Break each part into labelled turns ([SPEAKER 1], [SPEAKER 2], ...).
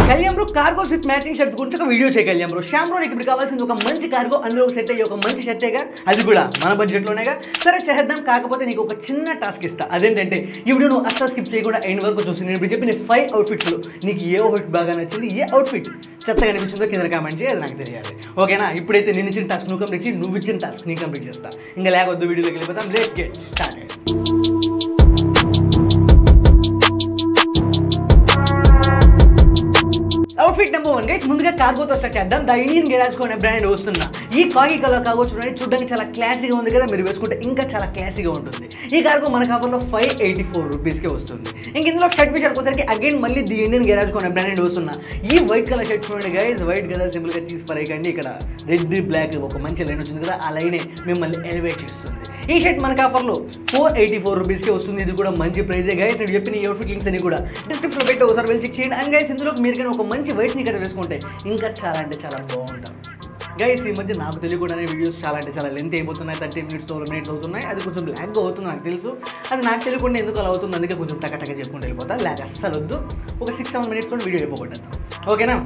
[SPEAKER 1] Kalyan bro cargos with matching shirts గురించి ఒక video చేయ కళ్యాణ్ బ్రో. శ్యామ్ బ్రో నీకు ఇప్పుడు కావాల్సింది ఒక మంచి కార్గో, అందులో సెట్ అయ్యి ఒక మంచి షర్టేగా, అది కూడా మన బడ్జెట్లోనేగా. సరే చేద్దాం. కాకపోతే నీకు ఒక చిన్న టాస్క్ ఇస్తా. అదేంటంటే ఈ వీడియో నువ్వు అస్సలు స్కిప్ చేయకుండా ఎండ్ వరకు చూసి నేను ఇప్పుడు చెప్పిన 5 అవుట్ఫిట్స్లో నీకు ఏ అవుట్ఫిట్ బాగా నచ్చింది, ఏ అవుట్ఫిట్ చెత్తగా అనిపించిందో కింద కామెంట్ చేయి, అది నాకు తెలియాలి. ఓకేనా? ఇప్పుడైతే నేను ఇచ్చిన టాస్క్ నువ్వు కంప్లీట్ చేయి, నువ్వు ఇచ్చిన టాస్క్ నేను కంప్లీట్ చేస్తా. ఇంకా లేకొద్దు, వీడియోలోకి వెళ్ళిపోతాం. Let's get started. Outfit number 1 guys, ముందుగా కార్గోతో స్టార్ట్ చేద్దాం. ద ఇండియన్ గెరాజ్ అనే బ్రాండ్ వస్తున్నా ఈ కాకి కలర్ కార్గో చూడడానికి చాలా క్లాసీగా ఉంది కదా, మీరు వేసుకుంటే ఇంకా చాలా క్లాసీగా ఉంటుంది. ఈ కార్గో మన ఆఫర్లో 584 రూపీస్కే వస్తుంది. ఇంక ఇందులో షర్ట్ విషయానికి వచ్చరికి అగైన్ మళ్ళీ ది ఇండియన్ గెరాజ్ అనే బ్రాండ్ వస్తున్నా ఈ వైట్ కలర్ షర్ట్ చూడండి గైస్. వైట్ కదా సింపుల్గా తీసి పరేయకండి. ఇక్కడ రెడ్ బ్లాక్ ఒక మంచి లైన్ వచ్చింది కదా, ఆ లైనే మిమ్మల్ని ఎలివేట్ చేస్తుంది. ఈ షర్ట్ మనకు ఆఫర్లో 484 రూపీస్కే వస్తుంది. ఇది కూడా మంచి ప్రైజే గైస్. నేను చెప్పిన ఈ అవుట్ఫిట్ లింక్స్ అని కూడా డిస్క్రిప్షన్లో పెట్టి ఒకసారి వెళ్ళి చెక్ చేయండి. అండ్ గైస్ ఇందులో మీరు కానీ ఒక మంచి వైట్ స్నీకర్ వేసుకుంటే ఇంకా చాలా అంటే చాలా బాగుంటాం గైస్. ఈ మధ్య నాకు తెలియకుండానే వీడియోస్ చాలా అంటే చాలా లెంత్ అయిపోతున్నాయి. 30 minutes 12 minutes అవుతున్నాయి. అది కొంచెం బ్లాక్గా అవుతుంది నాకు తెలుసు. అది నాకు తెలియకుండా ఎందుకు అలా అవుతుంది, అందుకే కొంచెం టక చెప్పుకుంటూ వెళ్ళిపోతా. లేక అస్సలు వద్దు. ఒక 6-7 minutes వీడియో అయిపోగొట్టేద్దాం. ఓకేనా?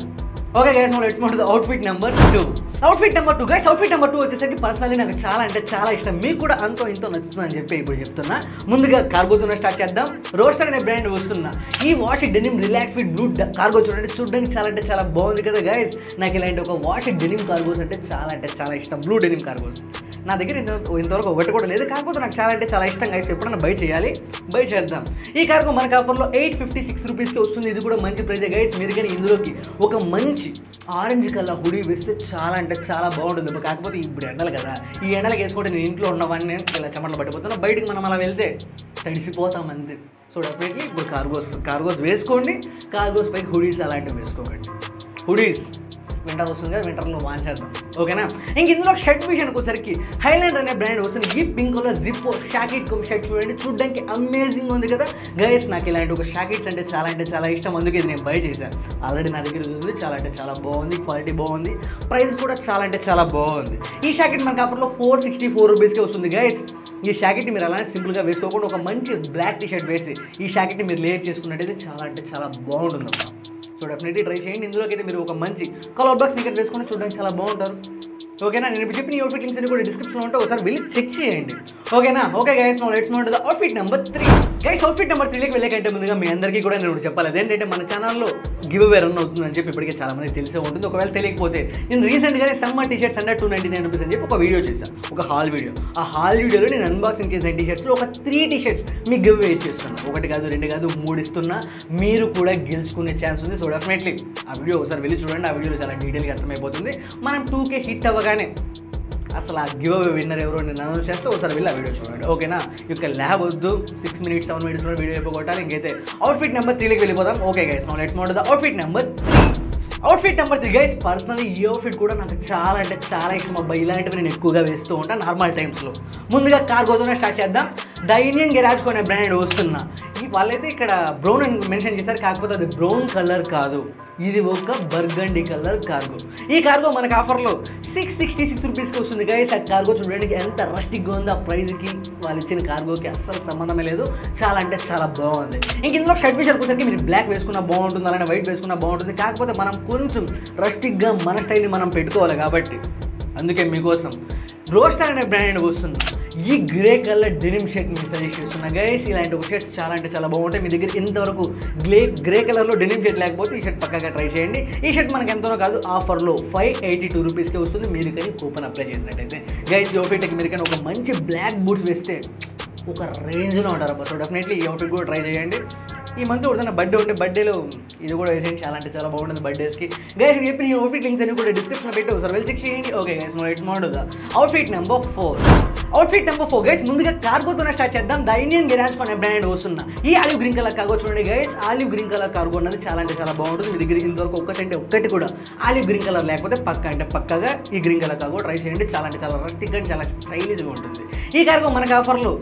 [SPEAKER 1] ఓకే గైస్, మనం let's move to the outfit number 2. Outfit number 2 guys. Outfit number 2 వచ్చేసరికి పర్సనల్లీ నాకు చాలా అంటే చాలా ఇష్టం. మీకు కూడా అంతో ఇంతో నచ్చుతుందని చెప్పి ఇప్పుడు చెప్తున్నా. ముందుగా కార్గోతో స్టార్ట్ చేద్దాం. రోస్టర్ అనే బ్రాండ్ వస్తున్నా ఈ wash denim relax fit blue cargo చూడడానికి చాలా అంటే చాలా బాగుంది కదా గైస్. నాకు ఇలాంటి ఒక వాష్ డెనిమ్ కార్గోస్ అంటే చాలా ఇష్టం. బ్లూ డెనిమ్ కార్గోస్ నా దగ్గర ఇంతవరకు ఒకటి కూడా లేదు. కాకపోతే నాకు చాలా అంటే చాలా ఇష్టం గైస్. ఎప్పుడన్నా బై చేద్దాం. ఈ కార్గో మనకు ఆఫర్లో 856 రూపీస్కి వస్తుంది. ఇది కూడా మంచి ప్రైజే గైస్. మీరు కానీ ఇందులోకి ఒక మంచి ఆరెంజ్ కలర్ హుడీ వేస్తే చాలా అంటే చాలా బాగుంటుంది. కాకపోతే ఇప్పుడు ఎండలు కదా, ఈ ఎండలకు వేసుకుంటే నేను ఇంట్లో ఉన్నవన్నీ ఇలా చెమటలు పట్టిపోతున్నా. బయటికి మనం అలా వెళ్తే తడిసిపోతాం అంతే. సో డెఫినెట్లీ ఇప్పుడు కార్గోస్ వేసుకోండి. కార్గోస్ పైకి హుడీస్ అలాంటివి వేసుకోకండి. హుడీస్ వింటర్ వస్తుంది కదా, వింటర్లో వాన్ చేద్దాం. ఓకేనా? ఇంక ఇందులో షర్ట్ విషయానికి వచ్చేసరికి హైలాండ్ అనే బ్రాండ్ వస్తుంది. ఈ pink colour zip socket shirt చూడడానికి అమేజింగ్ ఉంది కదా గైస్. నాకు ఇలాంటి ఒక షాకెట్స్ అంటే చాలా ఇష్టం. అందుకే ఇది నేను బై చేశాను. ఆల్రెడీ నా దగ్గర ఉంది. చాలా అంటే చాలా బాగుంది. క్వాలిటీ బాగుంది. ప్రైస్ కూడా చాలా అంటే చాలా బాగుంది. ఈ షాకెట్ మనకు ఆఫర్లో 464 రూపీస్కే వస్తుంది గైస్. ఈ షాకెట్ మీరు అలానే సింపుల్గా వేసుకోకుండా ఒక మంచి బ్లాక్ టీ షర్ట్ వేసి ఈ షాకెట్ మీరు లేయర్ చేసుకున్నట్టయితే చాలా అంటే చాలా బాగుంటుంది. సో డెఫినెట్లీ ట్రై చేయండి. ఇందులోకి అయితే మీరు ఒక మంచి కలర్ బాక్స్ స్నీకర్ వేసుకొని చూడడానికి చాలా బాగుంటారు. ఓకేనా? నేను ఇప్పుడు చెప్పిన ఈ అవుట్ఫిట్ లింక్స్ అని కూడా డిస్క్రిప్షన్లో ఉంటే ఒకసారి వెళ్ళి చెక్ చేయండి. ఓకేనా? Okay guys, now let's move to the outfit number 3. Guys outfit number 3లోకి వెళ్ళేకంటే ముందుగా మీ అందరికీ కూడా నేను చెప్పాలి. అదేంటంటే మన ఛానల్లో గివ్ అవే రన్ అవుతుందని చెప్పి ఇప్పటికే చాలా మంది తెలిసే ఉంటుంది. ఒకవేళ తెలియకపోతే నేను రీసెంట్గానే summer T shirts under 299 rupees అని చెప్పి ఒక వీడియో చేశాను, ఒక హాల్ వీడియో. ఆ హాల్ వీడియోలో నేను అన్బాక్సింగ్ చేసిన టీ షర్ట్స్లో ఒక 3 టీ షర్ట్స్ మీకు గివ్ అవే ఇచ్చేస్తున్నాను. 1 కాదు 2 కాదు 3 ఇస్తున్నా. మీరు కూడా గెలుచుకునే ఛాన్స్ ఉంది. సో డెఫినెట్లీ ఆ వీడియో ఒకసారి వెళ్ళి చూడండి. ఆ వీడియోలో చాలా డీటెయిల్గా అర్థమైపోతుంది. మనం 2K హిట్ అవ్వగానే అసలు ఆ గివ్ అవే విన్నర్ ఎవరో నేను అనౌన్స్ చేస్తే ఒకసారి వెళ్ళి ఆ వీడియో చూడండి. ఓకేనా? ఇక ల్యాబ్ వద్దు. 6 minutes 7 minutes వీడియో అయిపోగొట్టాలి. ఇంకైతే అవుట్ఫిట్ నెంబర్ 3లోకి వెళ్ళిపోదాం. Okay guys, now let's move to the outfit number 3. Outfit number 3 guys. Personally ఈ అవుట్ఫిట్ కూడా నాకు చాలా అంటే చాలా ఇష్టం. అబ్బాయి ఇలాంటివి నేను ఎక్కువగా వేస్తూ ఉంటాను నార్మల్ టైమ్స్లో. ముందుగా కార్గోతోనే స్టార్ట్ చేద్దాం. ద ఇండియన్ గెరాజ్ అనే బ్రాండ్ వస్తున్నా వాళ్ళైతే ఇక్కడ బ్రౌన్ అని మెన్షన్ చేశారు. కాకపోతే అది బ్రౌన్ కలర్ కాదు, ఇది ఒక బర్గండీ కలర్ కార్గో. ఈ కార్గో మనకు ఆఫర్లో 666 రూపీస్కి వస్తుంది గైస్. ఆ కార్గో చూడడానికి ఎంత రస్టిక్గా ఉందో, ఆ ప్రైజ్కి వాళ్ళు ఇచ్చిన కార్గోకి అస్సలు సంబంధమే లేదు. చాలా అంటే చాలా బాగుంది. ఇంక ఇందులో షర్ట్ విషయానికి వచ్చేసరికి మీరు బ్లాక్ వేసుకున్నా బాగుంటుంది, అలానే వైట్ వేసుకున్నా బాగుంటుంది. కాకపోతే మనం కొంచెం రస్టిక్గా మన స్టైల్ని మనం పెట్టుకోవాలి కాబట్టి అందుకే మీకోసం రోస్టర్ అనే బ్రాండ్ వస్తుంది. ఈ గ్రే కలర్ డెనిమ్ షర్ట్ మీకు సజెస్ట్ చేస్తున్నా గైస్. ఇలాంటి ఒక షర్ట్స్ చాలా అంటే చాలా బాగుంటాయి. మీ దగ్గర ఇంతవరకు గ్రే కలర్లో డెనిమ్ షర్ట్ లేకపోతే ఈ షర్ట్ పక్కాగా ట్రై చేయండి. ఈ షర్ట్ మనకి ఎంతనో కాదు, ఆఫర్లో 582 రూపీస్కే వస్తుంది. మీరు కానీ కూపన్ అప్లై చేసినట్టయితే గైస్. ఈ అవుట్ఫిట్కి మీరు కానీ ఒక మంచి బ్లాక్ బూట్స్ వేస్తే ఒక రేంజ్లో ఉంటారు. సో డెఫినెట్లీ ఈ అవుట్ఫిట్ కూడా ట్రై చేయండి. ఈ మంత్ కూడా బర్త్డే ఉంటే బర్త్డేలో ఇది కూడా వేసేయండి. చాలా అంటే చాలా బాగుంటుంది బర్త్డేస్కి గైస్. నేను చెప్పిన ఈ అవుట్ఫిట్ లింక్స్ అని కూడా డిస్క్రిప్షన్లో పెట్టి ఒకసారి వెళ్ళి చెక్ చేయండి. Okay guys, now let's move to the outfit number 4. Outfit number 4 guys. ముందుగా కార్గోతోనే స్టార్ట్ చేద్దాం. ద ఇండియన్ గెరాజ్ అనే బ్రాండ్ వస్తున్నా ఈ ఆలివ్ గ్రీన్ కలర్ కార్గో చూడండి guys. Olive green colour cargo అన్నది చాలా అంటే చాలా బాగుంటుంది. మీ దగ్గర ఇంతవరకు ఒక్కటి కూడా ఆలివ్ గ్రీన్ కలర్ లేకపోతే పక్కగా ఈ గ్రీన్ కలర్ కార్గో ట్రై చేయండి. చాలా అంటే చాలా రస్టిక్గా అండ్ చాలా స్టైలిష్గా ఉంటుంది. ఈ కార్గో మనకు ఆఫర్లో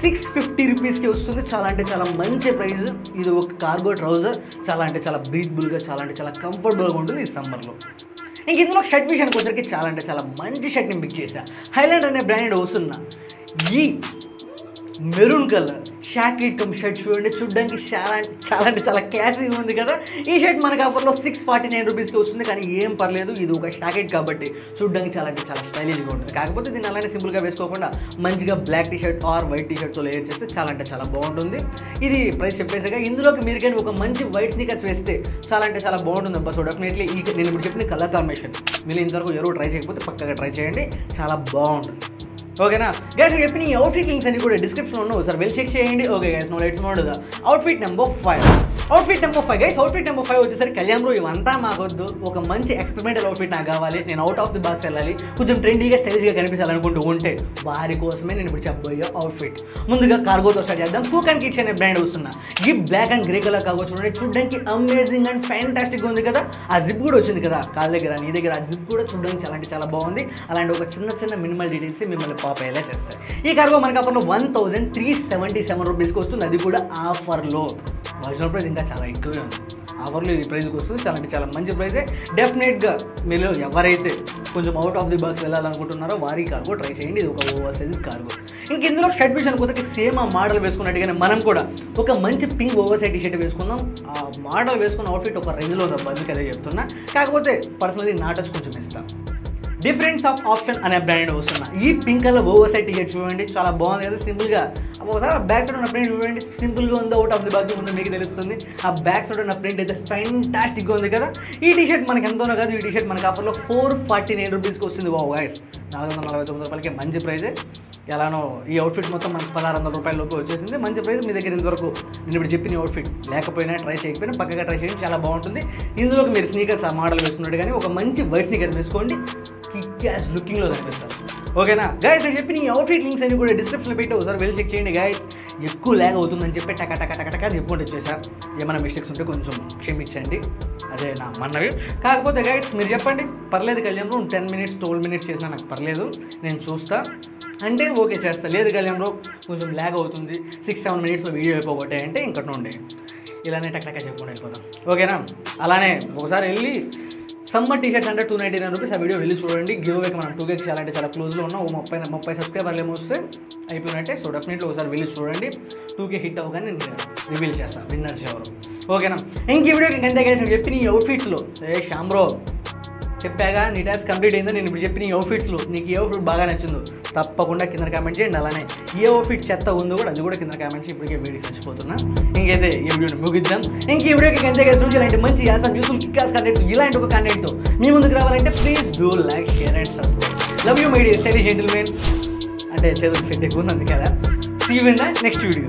[SPEAKER 1] 650 రూపీస్కి వస్తుంది. చాలా అంటే చాలా మంచి ప్రైస్. ఇది ఒక కార్గో ట్రౌజర్. చాలా అంటే చాలా బ్రీతబుల్గా, చాలా అంటే చాలా కంఫర్టబుల్గా ఉంటుంది ఈ సమ్మర్లో. ఇంక ఇందులో షర్ట్ విషయానికి వచ్చరికి చాలా అంటే చాలా మంచి షర్ట్ని పిక్ చేశా. హైలాండ్ అనే బ్రాండ్ వస్తున్నా ఈ maroon colour socket come shirt చూడడానికి చాలా క్లాసీగా ఉంది కదా. ఈ షర్ట్ మనకి ఆఫర్లో 649 రూపీస్కి వస్తుంది. కానీ ఏం పర్లేదు, ఇది ఒక షాకెట్ కాబట్టి చూడడానికి చాలా స్టైలిష్గా ఉంటుంది. కాకపోతే దీన్ని అలానే సింపుల్గా వేసుకోకుండా మంచిగా black T shirt or white T షర్ట్తో లేయర్ చేస్తే చాలా బాగుంటుంది. ఇది ప్రైస్ చెప్పేసాగా. ఇందులోకి మీరు కానీ ఒక మంచి వైట్ స్నీకర్స్ వేస్తే చాలా బాగుంటుంది అబ్బా. సో డెఫినెట్లీ నేను ఇప్పుడు చెప్పిన కలర్ కాంబినేషన్ మీరు ఇంతవరకు ఎవరు ట్రై చేయకపోతే పక్కగా ట్రై చేయండి, చాలా బాగుంటుంది. ఓకేనా గైస్, నేను చెప్పిన ఈ అవుట్ఫిట్ లింక్స్ అన్ని కూడా డిస్క్రిప్షన్లో ఉన్నాయి, ఒకసారి వెళ్ళి చెక్ చేయండి. Okay guys, no let's move to the outfit number 5 guys. Outfit number 5 వచ్చేసరికి కళ్యాణ్ బ్రో ఇవంతా మాకొద్దు, ఒక మంచి ఎక్స్పెరిమెంటల్ అవుట్ఫిట్ నాకు కావాలి, నేను అవుట్ ఆఫ్ ది బాక్స్ వెళ్ళాలి, కొంచెం ట్రెండీగా స్టైలిష్గా కనిపించాలనుకుంటూ ఉంటే వారి కోసమే నేను ఇప్పుడు చెప్పబోయే అవుట్ఫిట్. ముందుగా కార్గోతో స్టార్ట్ చేద్దాం. కూక్ అండ్ కిడ్స్ అనే బ్రాండ్ వస్తున్నా. ఈ బ్లాక్ అండ్ గ్రే కలర్ కావచ్చు చూడడానికి అమేజింగ్ అండ్ ఫ్యాంటాస్టిక్గా ఉంది కదా. ఆ జిప్ కూడా వచ్చింది కదా కాళ్ళ దగ్గర, నీ దగ్గర ఆ జిప్ కూడా చూడడానికి చాలా బాగుంది. అలాంటి ఒక చిన్న మినిమల్ డీటెయిల్స్ మిమ్మల్ని పాప్ అయ్యేలా చేస్తాయి. ఈ కార్గో మనకి ఆఫర్లో 1377 రూపీస్కి వస్తుంది, అది కూడా ఆఫర్లో. ఒరిజినల్ ప్రైస్ ఇంకా చాలా ఎక్కువే ఉంది, ఆఫర్లో ఈ ప్రైస్కి వస్తుంది. చాలా మంచి ప్రైజే. డెఫినెట్గా మీరు ఎవరైతే కొంచెం అవుట్ ఆఫ్ ది బాక్స్ వెళ్ళాలనుకుంటున్నారో వారి కార్గో ట్రై చేయండి. ఇది ఒక ఓవర్ సైజ్ కార్గో. ఇంక ఇందులో షర్ట్ విషయానికి పోతే సేమ్ ఆ మోడల్ వేసుకున్నట్టుగానే మనం కూడా ఒక మంచి pink over size T shirt వేసుకుందాం. ఆ మోడల్ వేసుకున్న అవుట్ఫిట్ ఒక రేంజ్లో ఉంది, అందుకే అదే చెప్తున్నా. కాకపోతే పర్సనలీ నా టచ్ కొంచెం ఇస్తాం. డిఫరెన్స్ ఆఫ్ ఆప్షన్ అనే బ్రాండ్ వస్తున్నా. ఈ pink colour over side T shirt చూడండి, చాలా బాగుంది కదా. సింపుల్గా ఒకసారి బ్యాక్ సైడ్ ఉన్న ప్రింట్ చూడండి, సింపుల్గా ఉంది. అవుట్ ఆఫ్ ది బాక్స్ ముందు మీకు తెలుస్తుంది. ఆ బ్యాక్ సైడ్ ఉన్న ప్రింట్ అయితే ఫ్యాంటాస్టిక్గా ఉంది కదా. ఈ టీ షర్ట్ మనకి ఎంతోనో కాదు, ఈ టీ షర్ట్ మనకి ఆఫర్లో 449 రూపీస్కి వస్తుంది. వావ్ గైస్, 449 రూపాయలకి మంచి ప్రైజే. ఎలానో ఈ అవుట్ఫిట్ మొత్తం మనకి 1600 రూపాయల లోపు వచ్చేసింది. మంచి ప్రైస్. మీ దగ్గర ఇంతవరకు నేను ఇప్పుడు చెప్పిన అవుట్ఫిట్ లేకపోయినా ట్రై చేయకపోయినా పక్కగా ట్రై చేయండి, చాలా బాగుంటుంది. ఇందులోకి మీరు స్నీకర్స్ ఆ మోడల్ వేసుకున్నట్టు కానీ ఒక మంచి వైట్ స్నీకర్స్ వేసుకోండి, కిక్-యాస్ లుకింగ్లో కనిపిస్తారు. ఓకేనా గైస్, నేను చెప్పిన ఈ అవుట్ఫిట్ లింక్స్ అన్ని కూడా డిస్క్రిప్షన్లో పెట్టి ఒకసారి వెళ్ళి చెక్ చేయండి గైస్. ఎక్కువ ల్యాగ్ అవుతుందని చెప్పి టక చెప్పుకుంటూ వచ్చేసా. ఏమైనా మిస్టేక్స్ ఉంటే కొంచెం క్షమించండి, అదే నా మనవి. కాకపోతే గైస్ మీరు చెప్పండి, పర్లేదు కళ్యాణ్ 10 minutes 12 minutes చేసినా నాకు పర్లేదు, నేను చూస్తా అంటే ఓకే చేస్తా. లేదు కళ్యాణ్ కొంచెం ల్యాగ్ అవుతుంది, 6-7 minutesలో వీడియో అయిపోగొట్టే అంటే ఇంకటి నుండి ఇలానే టక చెప్పుకుంటూ వెళ్ళిపోతాం. ఓకేనా, అలానే ఒకసారి వెళ్ళి సమ్మర్ టీ షర్ట్ అంటే 299 రూపీస్, ఆ వీడియో వెళ్ళి చూడండి. గివ్ అవేకి మనం 2K చాలా క్లోజ్లో ఉన్నాం. 30 సబ్స్క్రైబర్లు ఏమో వస్తే అయిపోయినట్టే. సో డెఫినెట్లీ ఒకసారి వెళ్ళి చూడండి. 2K హిట్ అవ్వగానే నేను రివీల్ చేస్తాను విన్నర్స్ ఎవరు. ఓకేనా, ఇంక ఈ వీడియోకి ఎంత గైస్ చెప్పిన ఈ అవుట్ఫిట్స్లో శాంబ్రో చెప్పాగా నీ టాస్క్ కంప్లీట్ అయిందో. నేను ఇప్పుడు చెప్పిన ఈ అవుట్ఫిట్స్లో నీకు ఏ అవుట్ఫిట్ బాగా నచ్చిందో తప్పకుండా కింద కామెంట్ చేయండి. అలానే ఏ అవుట్ఫిట్ చెత్త ఉందో కూడా అది కూడా కింద కామెంట్ చేసి ఇప్పటికే వీడియో చచ్చిపోతున్నా. ఇంకైతే ఈ వీడియోని ముగిద్దాం. ఇంక ఈ వీడియోకి ఎంత గైస్ ఇలాంటి మంచి యూస్ఫుల్ కిక్కాస్ కంటెంట్ ఇలాంటి ఒక కంటెంట్తో మీ ముందుకు రావాలంటే please do like, share and subscribe. Love you my dear stylish gentlemen. అంటే చేతులు సెట్ ఎక్కువ ఉంది అందుకే. See you in the next video.